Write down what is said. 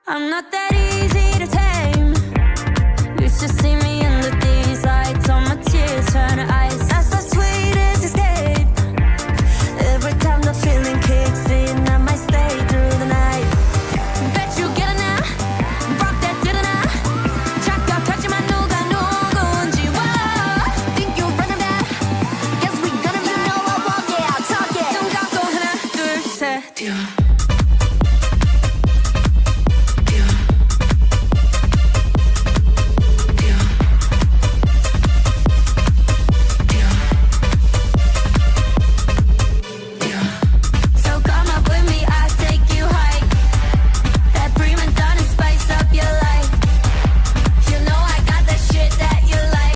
I'm not that easy to tame. Used to see me under these lights, all my tears turn to ice. That's the sweetest escape. Every time the feeling kicks in, I might stay through the night. Bet you get it now. Rock that dinner now. 착각하지만 누가 누군지. Whoa. Think you're running back. Guess we gonna be know I walk it out, talk it. 눈 감고 하나 둘 셋.